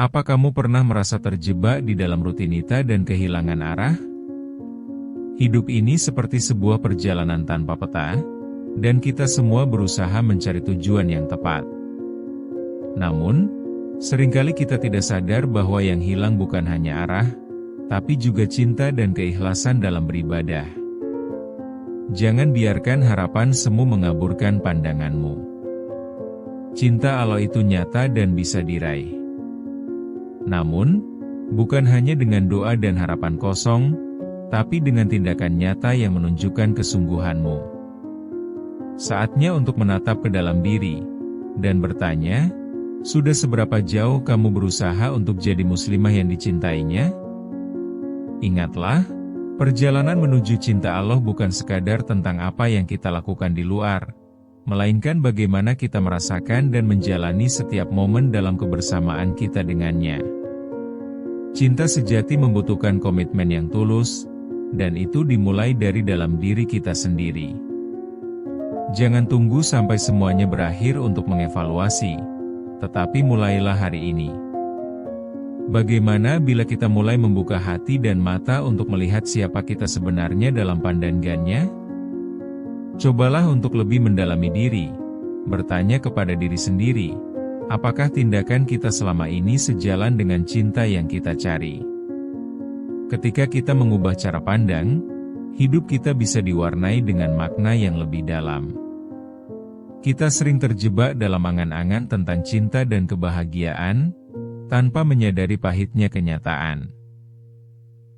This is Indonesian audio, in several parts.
Apa kamu pernah merasa terjebak di dalam rutinitas dan kehilangan arah? Hidup ini seperti sebuah perjalanan tanpa peta, dan kita semua berusaha mencari tujuan yang tepat. Namun, seringkali kita tidak sadar bahwa yang hilang bukan hanya arah, tapi juga cinta dan keikhlasan dalam beribadah. Jangan biarkan harapan semu mengaburkan pandanganmu. Cinta Allah itu nyata dan bisa diraih. Namun, bukan hanya dengan doa dan harapan kosong, tapi dengan tindakan nyata yang menunjukkan kesungguhanmu. Saatnya untuk menatap ke dalam diri, dan bertanya, sudah seberapa jauh kamu berusaha untuk jadi muslimah yang dicintainya? Ingatlah, perjalanan menuju cinta Allah bukan sekadar tentang apa yang kita lakukan di luar, melainkan bagaimana kita merasakan dan menjalani setiap momen dalam kebersamaan kita dengannya. Cinta sejati membutuhkan komitmen yang tulus, dan itu dimulai dari dalam diri kita sendiri. Jangan tunggu sampai semuanya berakhir untuk mengevaluasi, tetapi mulailah hari ini. Bagaimana bila kita mulai membuka hati dan mata untuk melihat siapa kita sebenarnya dalam pandangannya? Cobalah untuk lebih mendalami diri, bertanya kepada diri sendiri, apakah tindakan kita selama ini sejalan dengan cinta yang kita cari? Ketika kita mengubah cara pandang, hidup kita bisa diwarnai dengan makna yang lebih dalam. Kita sering terjebak dalam angan-angan tentang cinta dan kebahagiaan, tanpa menyadari pahitnya kenyataan.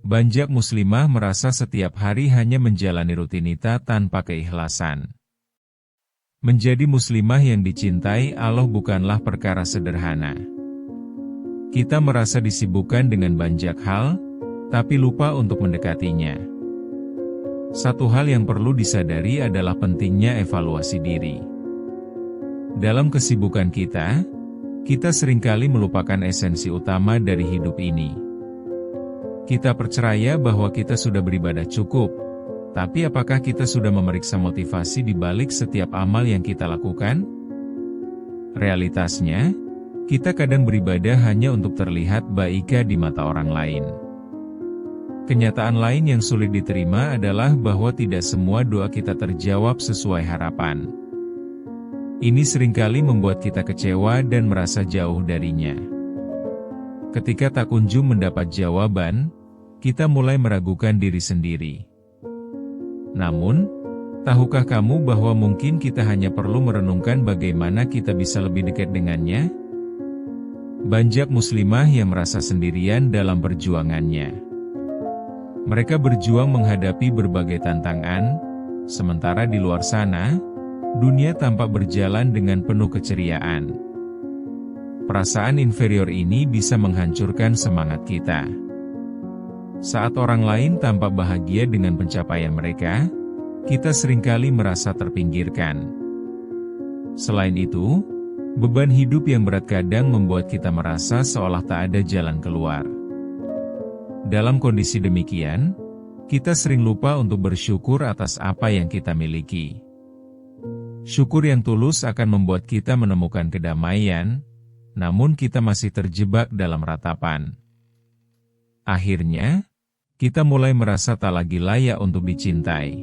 Banyak muslimah merasa setiap hari hanya menjalani rutinitas tanpa keikhlasan. Menjadi muslimah yang dicintai Allah bukanlah perkara sederhana. Kita merasa disibukkan dengan banyak hal, tapi lupa untuk mendekatinya. Satu hal yang perlu disadari adalah pentingnya evaluasi diri. Dalam kesibukan kita seringkali melupakan esensi utama dari hidup ini. Kita percaya bahwa kita sudah beribadah cukup, tapi apakah kita sudah memeriksa motivasi di balik setiap amal yang kita lakukan? Realitasnya, kita kadang beribadah hanya untuk terlihat baik di mata orang lain. Kenyataan lain yang sulit diterima adalah bahwa tidak semua doa kita terjawab sesuai harapan. Ini seringkali membuat kita kecewa dan merasa jauh darinya. Ketika tak kunjung mendapat jawaban, kita mulai meragukan diri sendiri. Namun, tahukah kamu bahwa mungkin kita hanya perlu merenungkan bagaimana kita bisa lebih dekat dengannya? Banyak muslimah yang merasa sendirian dalam perjuangannya. Mereka berjuang menghadapi berbagai tantangan, sementara di luar sana, dunia tampak berjalan dengan penuh keceriaan. Perasaan inferior ini bisa menghancurkan semangat kita. Saat orang lain tampak bahagia dengan pencapaian mereka, kita seringkali merasa terpinggirkan. Selain itu, beban hidup yang berat kadang membuat kita merasa seolah tak ada jalan keluar. Dalam kondisi demikian, kita sering lupa untuk bersyukur atas apa yang kita miliki. Syukur yang tulus akan membuat kita menemukan kedamaian, namun kita masih terjebak dalam ratapan. Akhirnya, kita mulai merasa tak lagi layak untuk dicintai.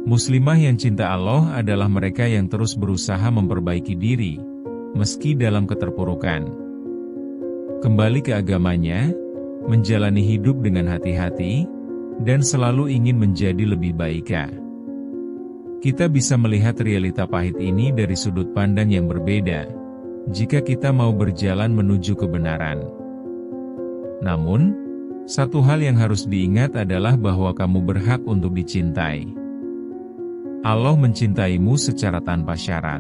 Muslimah yang cinta Allah adalah mereka yang terus berusaha memperbaiki diri, meski dalam keterpurukan. Kembali ke agamanya, menjalani hidup dengan hati-hati, dan selalu ingin menjadi lebih baik. Kita bisa melihat realita pahit ini dari sudut pandang yang berbeda, jika kita mau berjalan menuju kebenaran. Namun, satu hal yang harus diingat adalah bahwa kamu berhak untuk dicintai. Allah mencintaimu secara tanpa syarat.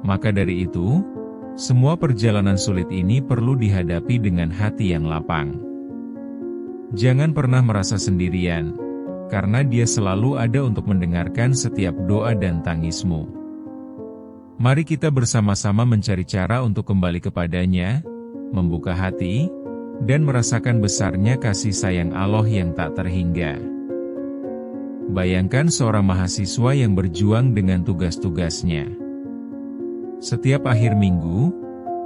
Maka dari itu, semua perjalanan sulit ini perlu dihadapi dengan hati yang lapang. Jangan pernah merasa sendirian, karena Dia selalu ada untuk mendengarkan setiap doa dan tangismu. Mari kita bersama-sama mencari cara untuk kembali kepadanya, membuka hati, dan merasakan besarnya kasih sayang Allah yang tak terhingga. Bayangkan seorang mahasiswa yang berjuang dengan tugas-tugasnya. Setiap akhir minggu,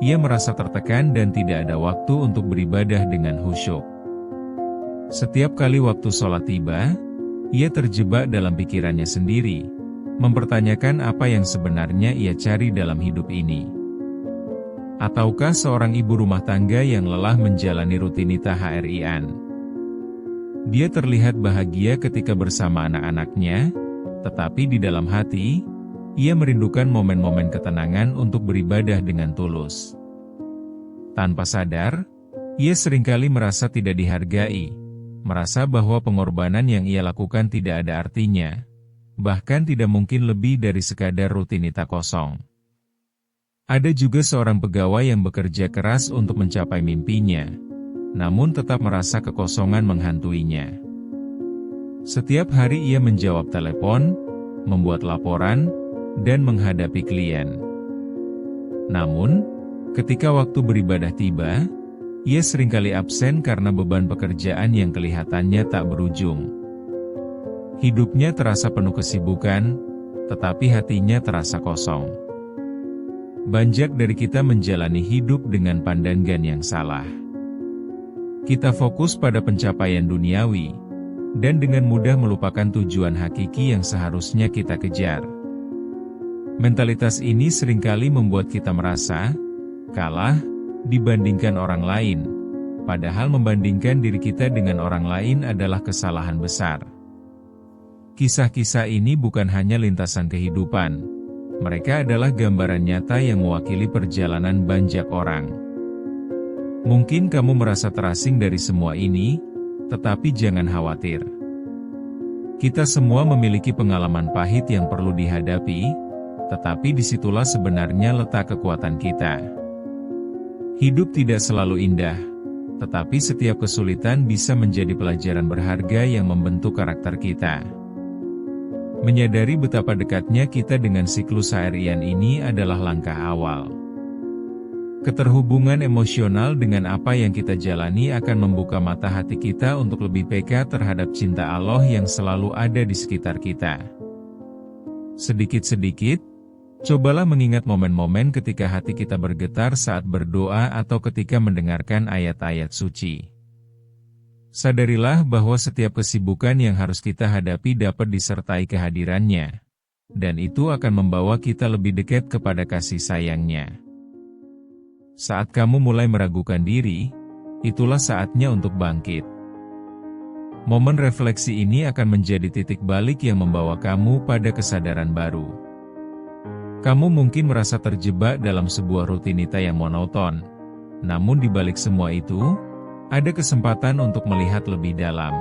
ia merasa tertekan dan tidak ada waktu untuk beribadah dengan khusyuk. Setiap kali waktu sholat tiba, ia terjebak dalam pikirannya sendiri, mempertanyakan apa yang sebenarnya ia cari dalam hidup ini. Ataukah seorang ibu rumah tangga yang lelah menjalani rutinitas harian? Dia terlihat bahagia ketika bersama anak-anaknya, tetapi di dalam hati, ia merindukan momen-momen ketenangan untuk beribadah dengan tulus. Tanpa sadar, ia seringkali merasa tidak dihargai, merasa bahwa pengorbanan yang ia lakukan tidak ada artinya, bahkan tidak mungkin lebih dari sekadar rutinitas kosong. Ada juga seorang pegawai yang bekerja keras untuk mencapai mimpinya, namun tetap merasa kekosongan menghantuinya. Setiap hari ia menjawab telepon, membuat laporan, dan menghadapi klien. Namun, ketika waktu beribadah tiba, ia seringkali absen karena beban pekerjaan yang kelihatannya tak berujung. Hidupnya terasa penuh kesibukan, tetapi hatinya terasa kosong. Banyak dari kita menjalani hidup dengan pandangan yang salah. Kita fokus pada pencapaian duniawi, dan dengan mudah melupakan tujuan hakiki yang seharusnya kita kejar. Mentalitas ini seringkali membuat kita merasa kalah dibandingkan orang lain, padahal membandingkan diri kita dengan orang lain adalah kesalahan besar. Kisah-kisah ini bukan hanya lintasan kehidupan, mereka adalah gambaran nyata yang mewakili perjalanan banyak orang. Mungkin kamu merasa terasing dari semua ini, tetapi jangan khawatir. Kita semua memiliki pengalaman pahit yang perlu dihadapi, tetapi disitulah sebenarnya letak kekuatan kita. Hidup tidak selalu indah, tetapi setiap kesulitan bisa menjadi pelajaran berharga yang membentuk karakter kita. Menyadari betapa dekatnya kita dengan siklus harian ini adalah langkah awal. Keterhubungan emosional dengan apa yang kita jalani akan membuka mata hati kita untuk lebih peka terhadap cinta Allah yang selalu ada di sekitar kita. Sedikit-sedikit, cobalah mengingat momen-momen ketika hati kita bergetar saat berdoa atau ketika mendengarkan ayat-ayat suci. Sadarilah bahwa setiap kesibukan yang harus kita hadapi dapat disertai kehadirannya, dan itu akan membawa kita lebih dekat kepada kasih sayangnya. Saat kamu mulai meragukan diri, itulah saatnya untuk bangkit. Momen refleksi ini akan menjadi titik balik yang membawa kamu pada kesadaran baru. Kamu mungkin merasa terjebak dalam sebuah rutinitas yang monoton, namun di balik semua itu, ada kesempatan untuk melihat lebih dalam.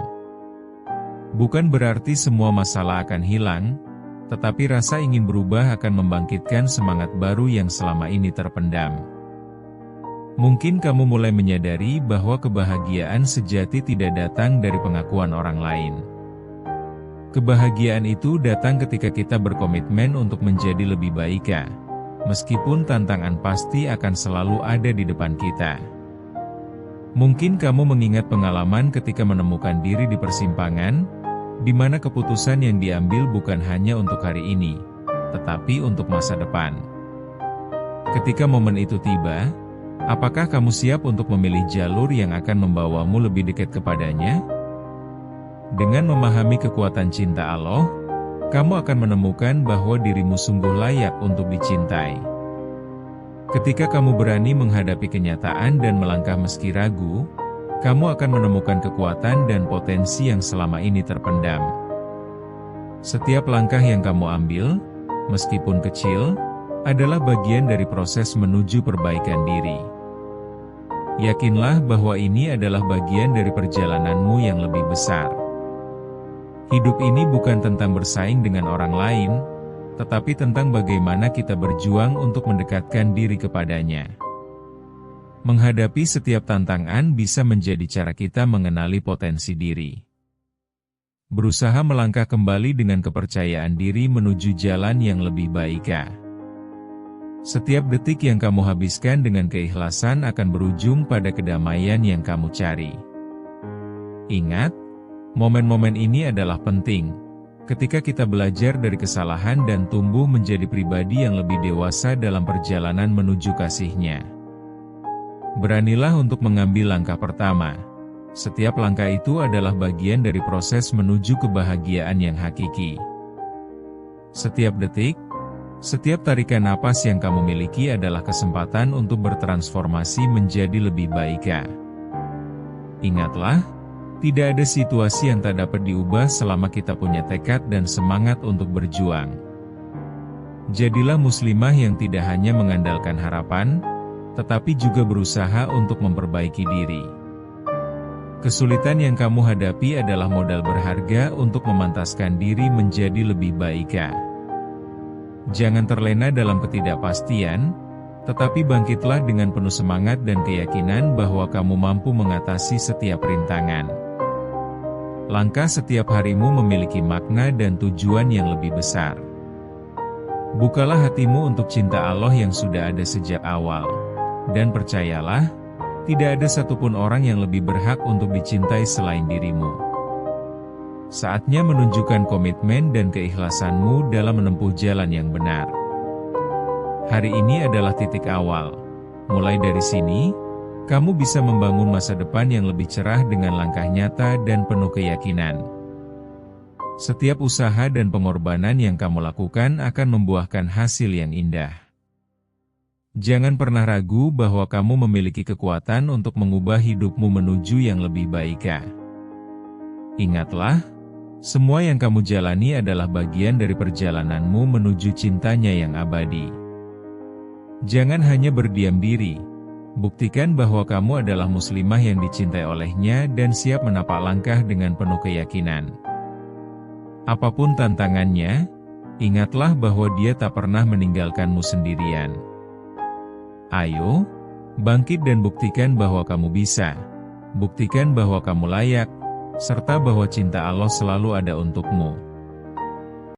Bukan berarti semua masalah akan hilang, tetapi rasa ingin berubah akan membangkitkan semangat baru yang selama ini terpendam. Mungkin kamu mulai menyadari bahwa kebahagiaan sejati tidak datang dari pengakuan orang lain. Kebahagiaan itu datang ketika kita berkomitmen untuk menjadi lebih baik, meskipun tantangan pasti akan selalu ada di depan kita. Mungkin kamu mengingat pengalaman ketika menemukan diri di persimpangan, di mana keputusan yang diambil bukan hanya untuk hari ini, tetapi untuk masa depan. Ketika momen itu tiba, apakah kamu siap untuk memilih jalur yang akan membawamu lebih dekat kepadanya? Dengan memahami kekuatan cinta Allah, kamu akan menemukan bahwa dirimu sungguh layak untuk dicintai. Ketika kamu berani menghadapi kenyataan dan melangkah meski ragu, kamu akan menemukan kekuatan dan potensi yang selama ini terpendam. Setiap langkah yang kamu ambil, meskipun kecil, adalah bagian dari proses menuju perbaikan diri. Yakinlah bahwa ini adalah bagian dari perjalananmu yang lebih besar. Hidup ini bukan tentang bersaing dengan orang lain, tetapi tentang bagaimana kita berjuang untuk mendekatkan diri kepadanya. Menghadapi setiap tantangan bisa menjadi cara kita mengenali potensi diri. Berusaha melangkah kembali dengan kepercayaan diri menuju jalan yang lebih baik. Setiap detik yang kamu habiskan dengan keikhlasan akan berujung pada kedamaian yang kamu cari. Ingat, momen-momen ini adalah penting. Ketika kita belajar dari kesalahan dan tumbuh menjadi pribadi yang lebih dewasa dalam perjalanan menuju kasih-Nya. Beranilah untuk mengambil langkah pertama. Setiap langkah itu adalah bagian dari proses menuju kebahagiaan yang hakiki. Setiap detik, setiap tarikan napas yang kamu miliki adalah kesempatan untuk bertransformasi menjadi lebih baik. Ingatlah, tidak ada situasi yang tak dapat diubah selama kita punya tekad dan semangat untuk berjuang. Jadilah muslimah yang tidak hanya mengandalkan harapan, tetapi juga berusaha untuk memperbaiki diri. Kesulitan yang kamu hadapi adalah modal berharga untuk memantaskan diri menjadi lebih baik. Jangan terlena dalam ketidakpastian, tetapi bangkitlah dengan penuh semangat dan keyakinan bahwa kamu mampu mengatasi setiap rintangan. Langkah setiap harimu memiliki makna dan tujuan yang lebih besar. Bukalah hatimu untuk cinta Allah yang sudah ada sejak awal. Dan percayalah, tidak ada satupun orang yang lebih berhak untuk dicintai selain dirimu. Saatnya menunjukkan komitmen dan keikhlasanmu dalam menempuh jalan yang benar. Hari ini adalah titik awal. Mulai dari sini, kamu bisa membangun masa depan yang lebih cerah dengan langkah nyata dan penuh keyakinan. Setiap usaha dan pengorbanan yang kamu lakukan akan membuahkan hasil yang indah. Jangan pernah ragu bahwa kamu memiliki kekuatan untuk mengubah hidupmu menuju yang lebih baik. Ingatlah, semua yang kamu jalani adalah bagian dari perjalananmu menuju cintanya yang abadi. Jangan hanya berdiam diri, buktikan bahwa kamu adalah muslimah yang dicintai olehnya dan siap menapak langkah dengan penuh keyakinan. Apapun tantangannya, ingatlah bahwa Dia tak pernah meninggalkanmu sendirian. Ayo, bangkit dan buktikan bahwa kamu bisa. Buktikan bahwa kamu layak, serta bahwa cinta Allah selalu ada untukmu.